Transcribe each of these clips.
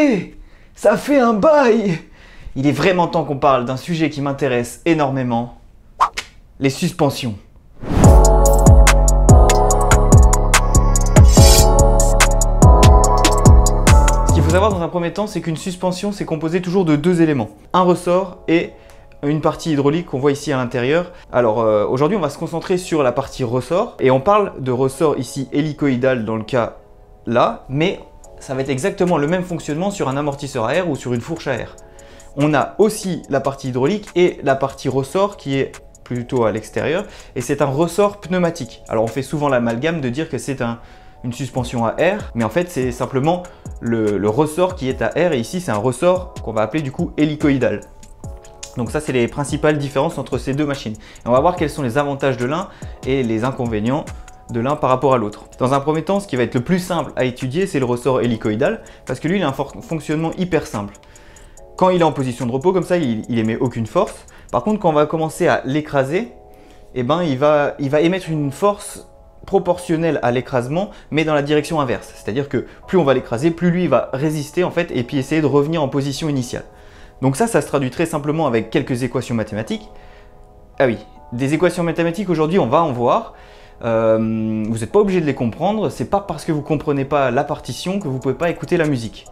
Allez, ça fait un bail! Il est vraiment temps qu'on parle d'un sujet qui m'intéresse énormément, les suspensions. Ce qu'il faut savoir dans un premier temps, c'est qu'une suspension, c'est composé toujours de deux éléments. Un ressort et une partie hydraulique qu'on voit ici à l'intérieur. Alors aujourd'hui, on va se concentrer sur la partie ressort et on parle de ressort ici hélicoïdal dans le cas là, mais ça va être exactement le même fonctionnement sur un amortisseur à air ou sur une fourche à air. On a aussi la partie hydraulique et la partie ressort qui est plutôt à l'extérieur et c'est un ressort pneumatique. Alors on fait souvent l'amalgame de dire que c'est une suspension à air, mais en fait c'est simplement le ressort qui est à air et ici c'est un ressort qu'on va appeler du coup hélicoïdal. Donc ça c'est les principales différences entre ces deux machines. Et on va voir quels sont les avantages de l'un et les inconvénients de l'un par rapport à l'autre. Dans un premier temps, ce qui va être le plus simple à étudier, c'est le ressort hélicoïdal, parce que lui, il a un fonctionnement hyper simple. Quand il est en position de repos, comme ça, il émet aucune force. Par contre, quand on va commencer à l'écraser, eh ben, il va émettre une force proportionnelle à l'écrasement, mais dans la direction inverse. C'est-à-dire que plus on va l'écraser, plus lui va résister en fait, et puis essayer de revenir en position initiale. Donc ça se traduit très simplement avec quelques équations mathématiques. Ah oui, des équations mathématiques aujourd'hui, on va en voir. Vous n'êtes pas obligé de les comprendre, c'est pas parce que vous comprenez pas la partition que vous pouvez pas écouter la musique.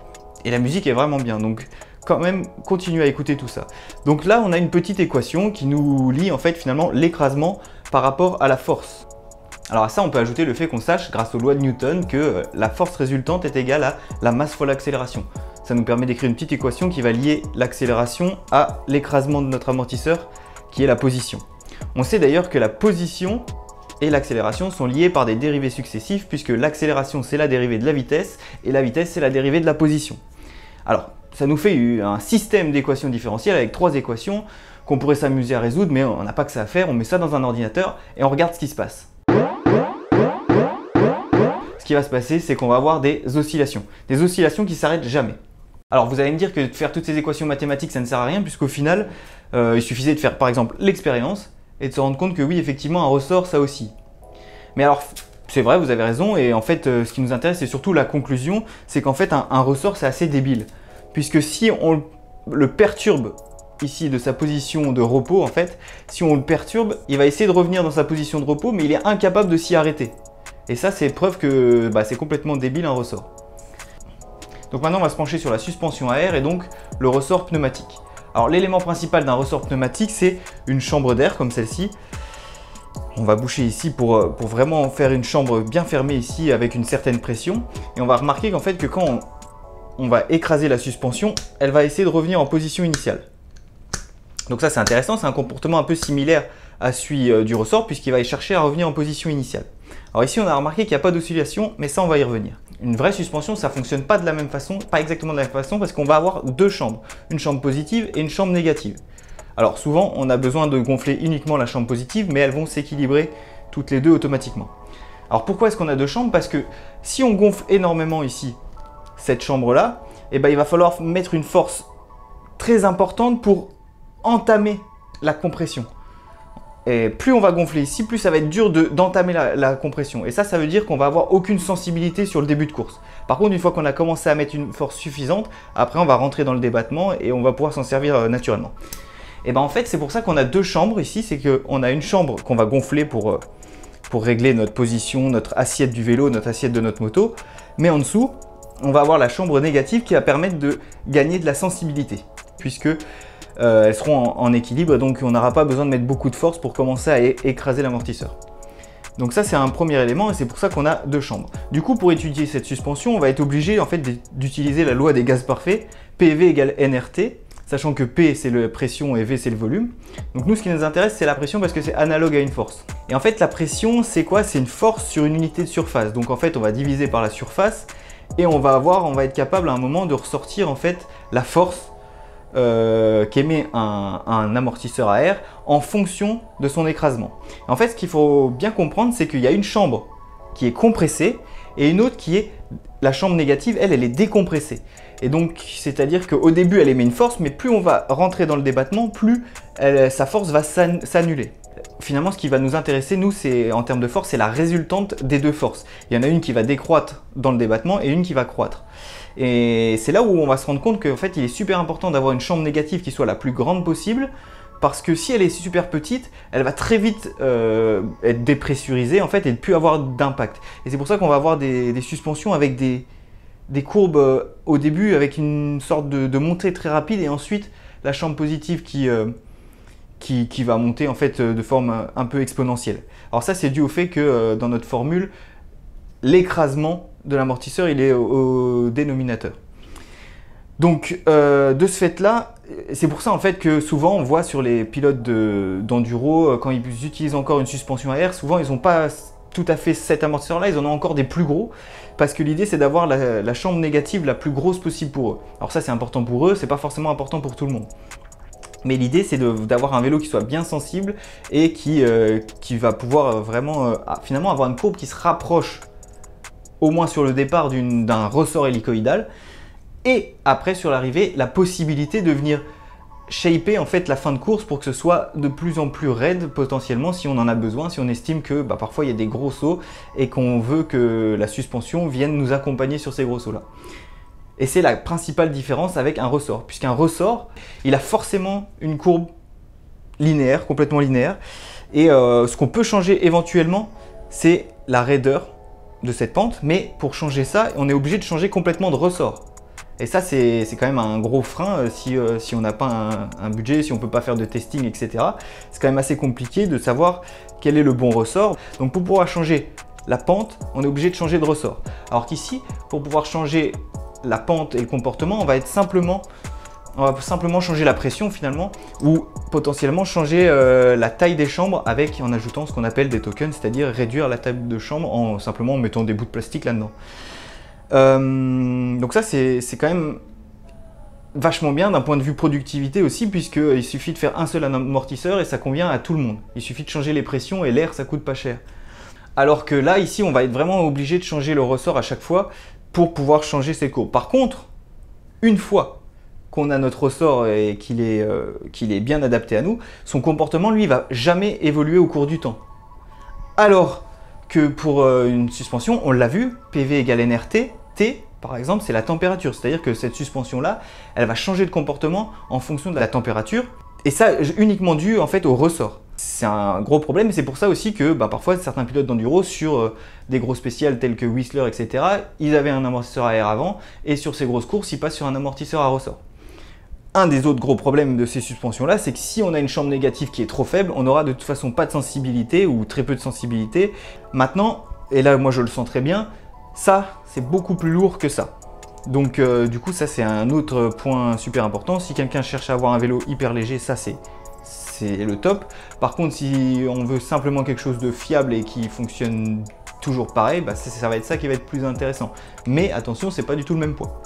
Et la musique est vraiment bien, donc quand même continuez à écouter tout ça. Donc là on a une petite équation qui nous lie en fait finalement l'écrasement par rapport à la force. Alors à ça on peut ajouter le fait qu'on sache grâce aux lois de Newton que la force résultante est égale à la masse fois l'accélération. Ça nous permet d'écrire une petite équation qui va lier l'accélération à l'écrasement de notre amortisseur qui est la position. On sait d'ailleurs que la position et l'accélération sont liées par des dérivés successifs puisque l'accélération c'est la dérivée de la vitesse et la vitesse c'est la dérivée de la position. Alors ça nous fait un système d'équations différentielles avec trois équations qu'on pourrait s'amuser à résoudre, mais on n'a pas que ça à faire, on met ça dans un ordinateur et on regarde ce qui se passe. Ce qui va se passer, c'est qu'on va avoir des oscillations qui s'arrêtent jamais. Alors vous allez me dire que de faire toutes ces équations mathématiques ça ne sert à rien puisqu'au final il suffisait de faire par exemple l'expérience et de se rendre compte que oui, effectivement, un ressort, ça aussi. Mais alors, c'est vrai, vous avez raison, et en fait, ce qui nous intéresse, c'est surtout la conclusion, c'est qu'en fait, un ressort, c'est assez débile. Puisque si on le perturbe ici de sa position de repos, en fait, si on le perturbe, il va essayer de revenir dans sa position de repos, mais il est incapable de s'y arrêter. Et ça, c'est preuve que c'est complètement débile un ressort. Donc maintenant, on va se pencher sur la suspension à air et donc le ressort pneumatique. Alors l'élément principal d'un ressort pneumatique, c'est une chambre d'air comme celle-ci. On va boucher ici pour vraiment faire une chambre bien fermée ici avec une certaine pression. Et on va remarquer qu'en fait que quand on va écraser la suspension, elle va essayer de revenir en position initiale. Donc ça c'est intéressant, c'est un comportement un peu similaire à celui du ressort puisqu'il va chercher à revenir en position initiale. Alors ici on a remarqué qu'il n'y a pas d'oscillation, mais ça on va y revenir. Une vraie suspension, ça ne fonctionne pas de la même façon, pas exactement de la même façon, parce qu'on va avoir deux chambres, une chambre positive et une chambre négative. Alors souvent, on a besoin de gonfler uniquement la chambre positive, mais elles vont s'équilibrer toutes les deux automatiquement. Alors pourquoi est-ce qu'on a deux chambres? Parce que si on gonfle énormément ici, cette chambre-là, il va falloir mettre une force très importante pour entamer la compression. Et plus on va gonfler ici, plus ça va être dur d'entamer la compression. Et ça veut dire qu'on va avoir aucune sensibilité sur le début de course. Par contre, une fois qu'on a commencé à mettre une force suffisante, après on va rentrer dans le débattement et on va pouvoir s'en servir naturellement. Et en fait, c'est pour ça qu'on a deux chambres ici. C'est qu'on a une chambre qu'on va gonfler pour régler notre position, notre assiette du vélo, notre assiette de notre moto. Mais en dessous, on va avoir la chambre négative qui va permettre de gagner de la sensibilité. Puisque elles seront en équilibre, donc on n'aura pas besoin de mettre beaucoup de force pour commencer à écraser l'amortisseur. Donc ça c'est un premier élément et c'est pour ça qu'on a deux chambres. Du coup pour étudier cette suspension, on va être obligé en fait d'utiliser la loi des gaz parfaits, PV égale nRT, sachant que P c'est la pression et V c'est le volume. Donc nous ce qui nous intéresse c'est la pression parce que c'est analogue à une force. Et en fait la pression c'est quoi? C'est une force sur une unité de surface. Donc en fait on va diviser par la surface et on va être capable à un moment de ressortir en fait la force qu'émet un amortisseur à air en fonction de son écrasement. En fait, ce qu'il faut bien comprendre, c'est qu'il y a une chambre qui est compressée et une autre qui est la chambre négative, elle est décompressée. Et donc, c'est-à-dire qu'au début, elle émet une force, mais plus on va rentrer dans le débattement, plus sa force va s'annuler. Finalement, ce qui va nous intéresser, nous, en termes de force, c'est la résultante des deux forces. Il y en a une qui va décroître dans le débattement et une qui va croître. Et c'est là où on va se rendre compte qu'en fait, il est super important d'avoir une chambre négative qui soit la plus grande possible, parce que si elle est super petite, elle va très vite être dépressurisée en fait et ne plus avoir d'impact. Et c'est pour ça qu'on va avoir des suspensions avec des courbes au début avec une sorte de montée très rapide et ensuite la chambre positive qui va monter en fait de forme un peu exponentielle. Alors ça c'est dû au fait que dans notre formule, l'écrasement de l'amortisseur il est au dénominateur. Donc de ce fait là, c'est pour ça en fait que souvent on voit sur les pilotes d'enduro, quand ils utilisent encore une suspension à air, souvent ils n'ont pas tout à fait cet amortisseur là, ils en ont encore des plus gros, parce que l'idée c'est d'avoir la chambre négative la plus grosse possible pour eux. Alors ça c'est important pour eux, c'est pas forcément important pour tout le monde. Mais l'idée c'est d'avoir un vélo qui soit bien sensible et qui va pouvoir vraiment finalement avoir une courbe qui se rapproche au moins sur le départ d'un ressort hélicoïdal. Et après sur l'arrivée, la possibilité de venir shaper en fait la fin de course pour que ce soit de plus en plus raide potentiellement si on en a besoin, si on estime que parfois il y a des gros sauts et qu'on veut que la suspension vienne nous accompagner sur ces gros sauts là. Et c'est la principale différence avec un ressort, puisqu'un ressort, il a forcément une courbe linéaire, complètement linéaire. Et ce qu'on peut changer éventuellement, c'est la raideur de cette pente, mais pour changer ça, on est obligé de changer complètement de ressort. Et ça, c'est quand même un gros frein si on n'a pas un budget, si on ne peut pas faire de testing, etc. C'est quand même assez compliqué de savoir quel est le bon ressort. Donc pour pouvoir changer la pente, on est obligé de changer de ressort. Alors qu'ici, pour pouvoir changer la pente et le comportement, on va simplement changer la pression finalement, ou potentiellement changer la taille des chambres en ajoutant ce qu'on appelle des tokens, c'est-à-dire réduire la taille de chambre simplement en mettant des bouts de plastique là-dedans. Donc ça c'est quand même vachement bien d'un point de vue productivité aussi, puisqu'il suffit de faire un seul amortisseur et ça convient à tout le monde. Il suffit de changer les pressions et l'air ça coûte pas cher. Alors que là ici on va être vraiment obligé de changer le ressort à chaque fois pour pouvoir changer ses courbes. Par contre, une fois qu'on a notre ressort et qu'il est bien adapté à nous, son comportement lui va jamais évoluer au cours du temps. Alors que pour une suspension, on l'a vu, PV égale NRT, T par exemple c'est la température, c'est-à-dire que cette suspension là, elle va changer de comportement en fonction de la température, et ça uniquement dû en fait au ressort. C'est un gros problème et c'est pour ça aussi que parfois certains pilotes d'enduro sur des gros spéciales tels que Whistler, etc., ils avaient un amortisseur à air avant et sur ces grosses courses, ils passent sur un amortisseur à ressort. Un des autres gros problèmes de ces suspensions-là, c'est que si on a une chambre négative qui est trop faible, on n'aura de toute façon pas de sensibilité ou très peu de sensibilité. Maintenant, et là moi je le sens très bien, ça c'est beaucoup plus lourd que ça. Donc du coup ça c'est un autre point super important. Si quelqu'un cherche à avoir un vélo hyper léger, ça c'est le top. Par contre si on veut simplement quelque chose de fiable et qui fonctionne toujours pareil, ça va être ça qui va être plus intéressant. Mais attention, c'est pas du tout le même poids.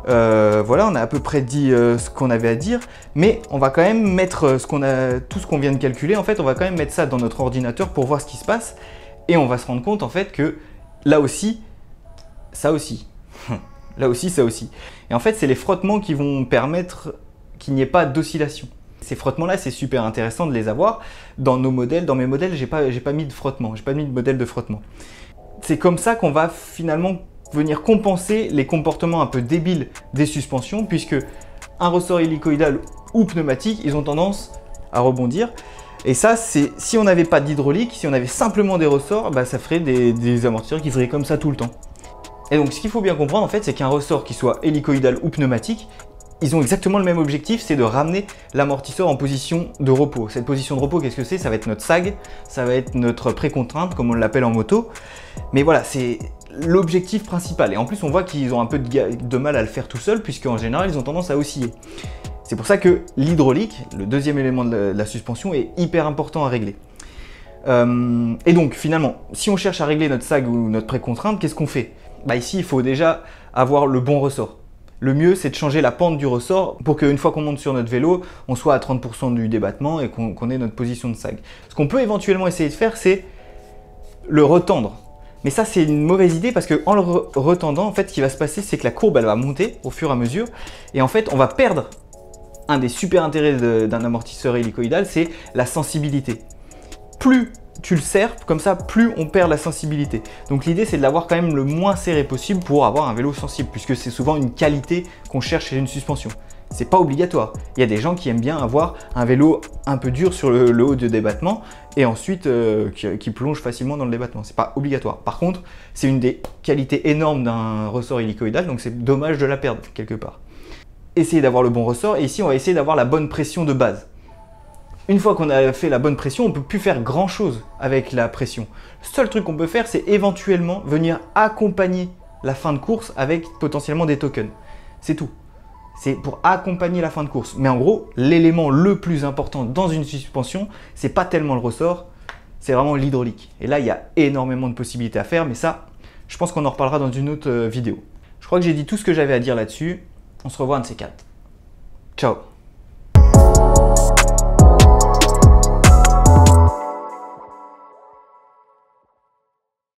Voilà, on a à peu près dit ce qu'on avait à dire, mais on va quand même mettre tout ce qu'on vient de calculer, en fait, on va quand même mettre ça dans notre ordinateur pour voir ce qui se passe, et on va se rendre compte en fait que là aussi, ça aussi, là aussi, ça aussi. Et en fait, c'est les frottements qui vont permettre qu'il n'y ait pas d'oscillation. Ces frottements-là, c'est super intéressant de les avoir. Dans nos modèles, dans mes modèles, j'ai pas mis de frottement, j'ai pas mis de modèle de frottement. C'est comme ça qu'on va finalement venir compenser les comportements un peu débiles des suspensions, puisque un ressort hélicoïdal ou pneumatique, ils ont tendance à rebondir. Et ça, c'est si on n'avait pas d'hydraulique, si on avait simplement des ressorts, ça ferait des amortisseurs qui feraient comme ça tout le temps. Et donc ce qu'il faut bien comprendre en fait, c'est qu'un ressort qui soit hélicoïdal ou pneumatique, ils ont exactement le même objectif, c'est de ramener l'amortisseur en position de repos. Cette position de repos, qu'est-ce que c'est? Ça va être notre sag, ça va être notre précontrainte, comme on l'appelle en moto. Mais voilà, c'est l'objectif principal. Et en plus, on voit qu'ils ont un peu de mal à le faire tout seuls, puisqu'en général, ils ont tendance à osciller. C'est pour ça que l'hydraulique, le deuxième élément de la suspension, est hyper important à régler. Et donc, finalement, si on cherche à régler notre sag ou notre précontrainte, qu'est-ce qu'on fait? Ici, il faut déjà avoir le bon ressort. Le mieux, c'est de changer la pente du ressort pour qu'une fois qu'on monte sur notre vélo, on soit à 30% du débattement et qu'on ait notre position de sag. Ce qu'on peut éventuellement essayer de faire, c'est le retendre. Mais ça, c'est une mauvaise idée parce qu'en le retendant, en fait, ce qui va se passer, c'est que la courbe, elle va monter au fur et à mesure. Et en fait, on va perdre un des super intérêts d'un amortisseur hélicoïdal, c'est la sensibilité. Plus tu le serres, comme ça, plus on perd la sensibilité. Donc l'idée, c'est de l'avoir quand même le moins serré possible pour avoir un vélo sensible, puisque c'est souvent une qualité qu'on cherche chez une suspension. C'est pas obligatoire. Il y a des gens qui aiment bien avoir un vélo un peu dur sur le haut de débattement et ensuite qui plonge facilement dans le débattement. C'est pas obligatoire. Par contre, c'est une des qualités énormes d'un ressort hélicoïdal, donc c'est dommage de la perdre quelque part. Essayez d'avoir le bon ressort et ici, on va essayer d'avoir la bonne pression de base. Une fois qu'on a fait la bonne pression, on ne peut plus faire grand chose avec la pression. Le seul truc qu'on peut faire, c'est éventuellement venir accompagner la fin de course avec potentiellement des tokens. C'est tout. C'est pour accompagner la fin de course. Mais en gros, l'élément le plus important dans une suspension, c'est pas tellement le ressort, c'est vraiment l'hydraulique. Et là, il y a énormément de possibilités à faire, mais ça, je pense qu'on en reparlera dans une autre vidéo. Je crois que j'ai dit tout ce que j'avais à dire là-dessus. On se revoit un de ces quatre. Ciao!